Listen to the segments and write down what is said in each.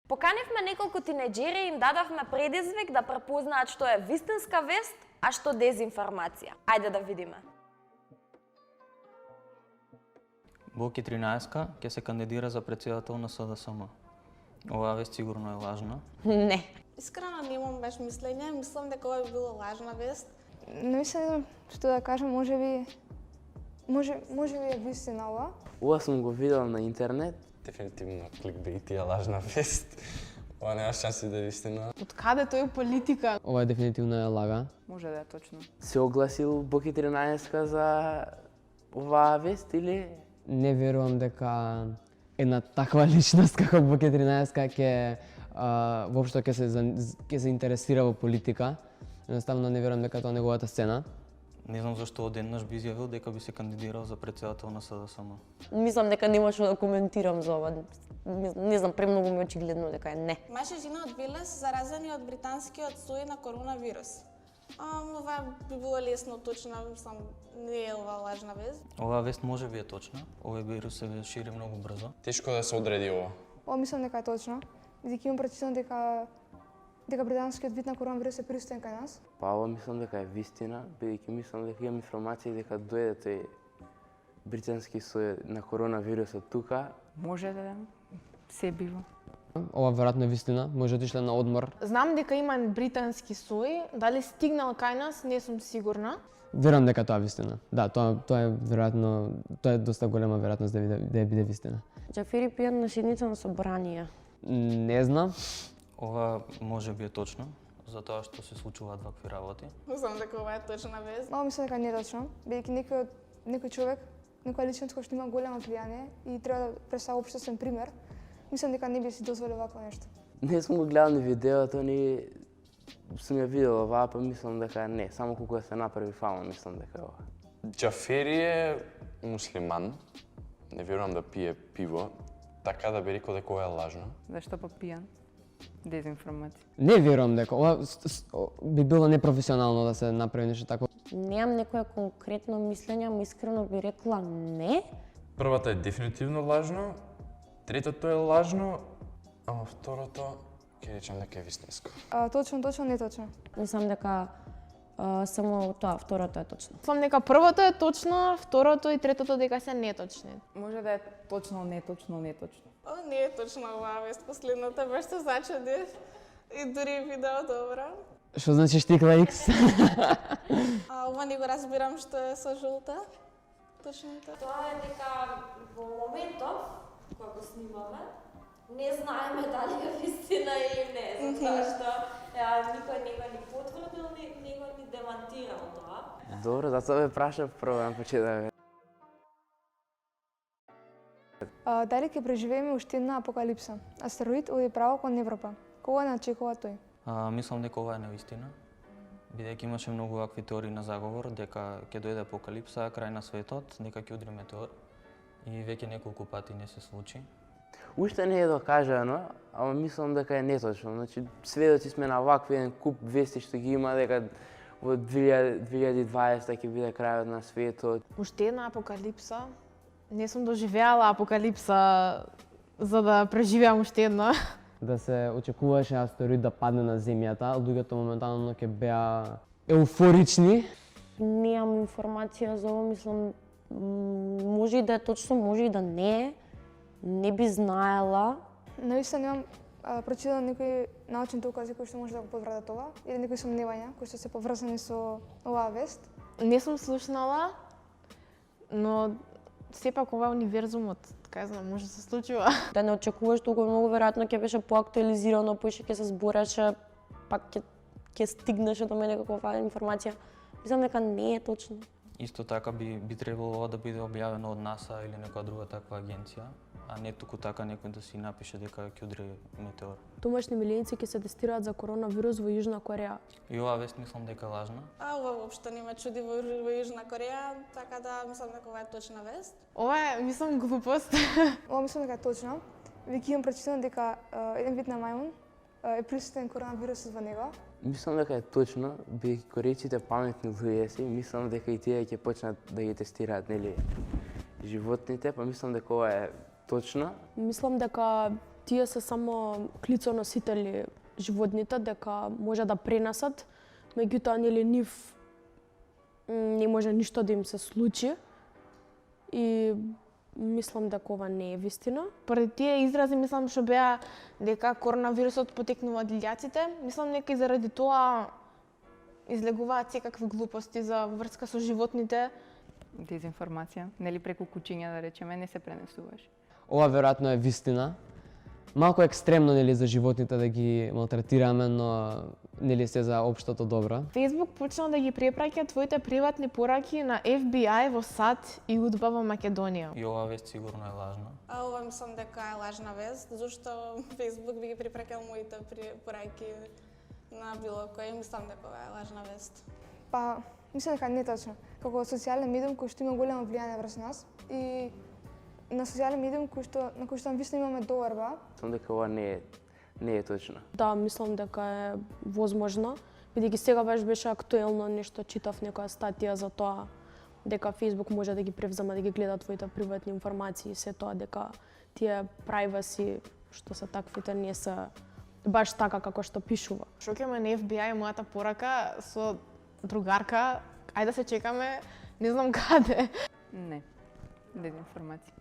Поканивме неколку тинеџери и им дадовме предизвик да препознаат што е вистинска вест, а што дезинформација. Ајде да видиме. Боки 13 ќе се кандидира за претседател на СДСМ. Оваа вест сигурно е лажна. Не. Искрено немам баш мислење, мислам дека ова би било лажна вест. Не мислам што да кажам, може би е вистина ова. Ова сум го видел на интернет. Дефинитивно кликбейт е лажна вест. Ова нема шанси да е вистина. Од каде тој политика? Ова дефинитивно е лага. Може да е точно. Се огласил Боки 13 за оваа вест или? Не верувам дека една таква личност како Боки 13 ќе воопшто ќе се интересира во политика. Едноставно не верувам дека тоа е неговата сцена. Не знам зашто одеднаш би изјавил дека би се кандидирал за претседател на СДСМ. Мислам дека нема што да коментирам за ова. Не знам, премногу ми очигледно дека е не. Маж и жена од Велес заразени од британскиот сој на коронавирус. Ова би било лесно точно, мислам, не е ова лажна вест. Оваа вест може би е точна. Овој вирус се шири многу брзо. Тешко да се одреди ова. Ова мислам дека е точно. Бидејќи имам прочитано дека британскиот вид на коронавирус е пристигнал кај нас. Па ова мислам дека е вистина, бидејќи мислам дека имам информации дека дојде тој британски сој на коронавирусот тука. Може да се бива. Ова веројатно е вистина, може да отишле на одмор. Знам дека има британски сој, дали стигнал кај нас, не сум сигурна. Верувам дека тоа е вистина. Да, тоа е веројатно, тоа е доста голема веројатност да биде вистина. Џафери пијан на седница на собрание. Не знам. Ова може би е точно, затоа што се случуваат вакви работи. Мислам дека ова е точна вест. Ова мислам дека не е точно, бидејќи некој човек, некоја личност која што има големо влијание и треба да представува општествен пример, мислам дека не би си дозволил вакво нешто. Не сум го гледал ни видеото, ни сум ја видел оваа, па мислам дека не, само колку се направи фама, мислам дека е ова. Џафери е муслиман, не верувам да пие пиво, така да би рекол дека ова е лажно. Зашто па пијан? Дезинформација. Не верувам дека ова би било непрофесионално да се направи нешто такво. Немам некое конкретно мислење, ама искрено би рекла не. Првата е дефинитивно лажно, третото е лажно, ама второто ќе речам дека е вистинско. Точно, не точно. Мислам дека само тоа, второто е точно. Мислам дека првото е точно, второто и третото дека се неточни. Може да е точно, неточно. Не е точно оваа вест, последната баш се зачудив и дури видео добро. Што значи штикла X? Ова не го разбирам што е со жолта. Точното. Тоа е дека во моментов кога го снимаме, не знаеме дали е вистина или не, затоа што никој не го ни потврдил, не го ни демантирал тоа. Добро, затоа ве прашав прво на почеток. Дали ќе преживееме уште една апокалипса? Астероид оди право кон Европа. Кога начекува тој? Мислам дека ова е навистина, бидејќи имаше многу вакви теории на заговор дека ќе дојде апокалипса, крај на светот, дека ќе удри метеор и веќе неколку пати не се случи. Уште не е докажано, ама мислам дека е неточно. Значи, сведоци сме на вакви еден куп вести што ги има дека во 2020 ќе биде крајот на светот. Уште една апокалипса. Не сум доживеала апокалипса за да преживеам уште една. Да се очекуваше астероид да падне на земјата, луѓето моментално ќе беа еуфорични. Немам информација за ова, мислам, може и да е точно, може и да не е. Не би знаела. Навистина немам прочитано некои научни докази кои што може да го потврдат ова, или некои сомневања кои што се поврзани со оваа вест. Не сум слушнала, но сепак ова е универзумот, така знам, може да се случува. Да не очекуваш толку многу, веројатно ќе беше поактуализирано, поише ќе се збореше, пак ќе стигнеше до мене каква информација. Мислам дека не е точно. Исто така би требало ова да биде објавено од НАСА или некоја друга таква агенција, а не туку така некој да си напише дека ќе удри метеор. Домашни милијници ќе се тестираат за коронавирус во Јужна Кореја. И оваа вест мислам дека е лажна. Ова воопшто не ме чуди во Јужна Кореја, така да мислам дека ова е точна вест. Ова е, мислам, глупост. Ова мислам дека е точно. Веќе имам прочитано дека еден вид на мајмун е присутен коронавирусот во него. Мислам дека е точно, бидејќи корејците паметни луѓе се, мислам дека и тие ќе почнат да ги тестираат, нели, животните, па мислам дека ова е точно. Мислам дека тие се само клицоносители животните, дека може да пренесат, меѓутоа нели нив не може ништо да им се случи. И мислам дека ова не е вистина. Поради тие изрази мислам што беа дека коронавирусот потекнува од лилјаците, мислам дека и заради тоа излегуваат секакви глупости за врска со животните. Дезинформација, нели преку кучиња да речеме, не се пренесуваш. Ова веројатно е вистина. Малку екстремно нели за животните да ги малтретираме, но нели се за општото добро. Facebook почна да ги препраќа твоите приватни пораки на FBI во САД и УДБА во Македонија. И оваа вест сигурно е лажна. А ова мислам дека е лажна вест, зашто Facebook би ги припрекал моите пораки на било кој, мислам дека ова е лажна вест. Па, мислам дека не е точно. Како социјален медиум кој што има големо влијание врз нас и на социјален медиум на кој што вистина имаме доверба. Мислам дека ова не е точно. Да, мислам дека е возможно, бидејќи сега баш беше актуелно нешто, читав некоја статија за тоа дека Facebook може да ги превзема, да ги гледа твоите приватни информации и се тоа, дека тие privacy што се таквите не се баш така како што пишува. Шокираме на FBI мојата порака со другарка, ајде да се чекаме, не знам каде. Не, дезинформација.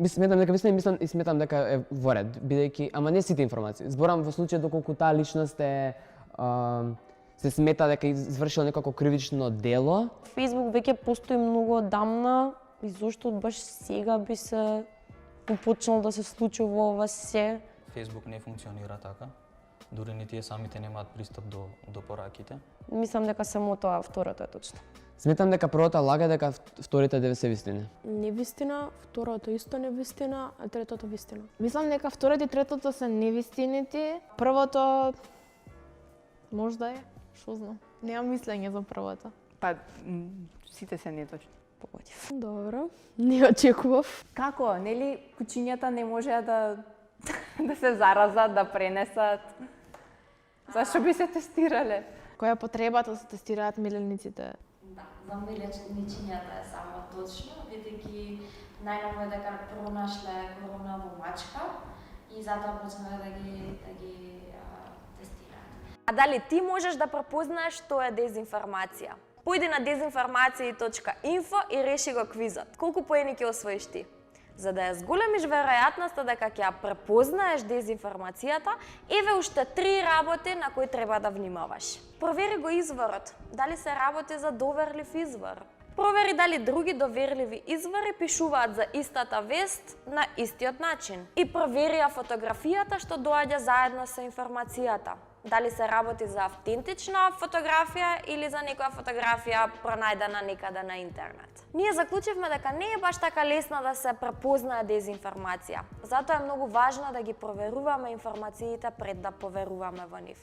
Сметам дека вистина и сметам дека е во ред, бидејќи, ама не сите информации. Зборам во случај доколку таа личност се смета дека извршила некако кривично дело. Facebook веќе постои многу одамна и зошто баш сега би се почнало да се случува ова се. Facebook не функционира така. Дури ни тие самите немаат пристап до пораките. Мислам дека само тоа второто е точно. Сметам дека првото лага, дека вторите две се вистини. Невистина, второто исто невистина, а третото вистина. Мислам дека второто и третото се невистините. Првото можда е, што знам. Немам мислење за првото. Па, сите се неточни. Погодив. Добро, не очекував. Како, нели кучињата не можеа да се заразат, да пренесат? Зашто би се тестирале? Која е потребата да се тестираат милениците? Да, за милечнината е само точно, бидејќи најново е дека пронашле корона во мачка и затоа почнале да ги тестираат. А дали ти можеш да препознаеш што е дезинформација? Појди на dezinformacije.info и реши го квизот. Колку поени ќе освоиш ти? За да ја зголемиш веројатноста дека ќе ја препознаеш дезинформацијата, еве уште 3 работи на кои треба да внимаваш. Провери го изворот, дали се работи за доверлив извор. Провери дали други доверливи извори пишуваат за истата вест на истиот начин. И провери ја фотографијата што доаѓа заедно со информацијата. Дали се работи за автентична фотографија или за некоја фотографија пронајдена некаде на интернет. Ние заклучивме дека не е баш така лесно да се препознае дезинформација. Затоа е многу важно да ги проверуваме информациите пред да поверуваме во нив.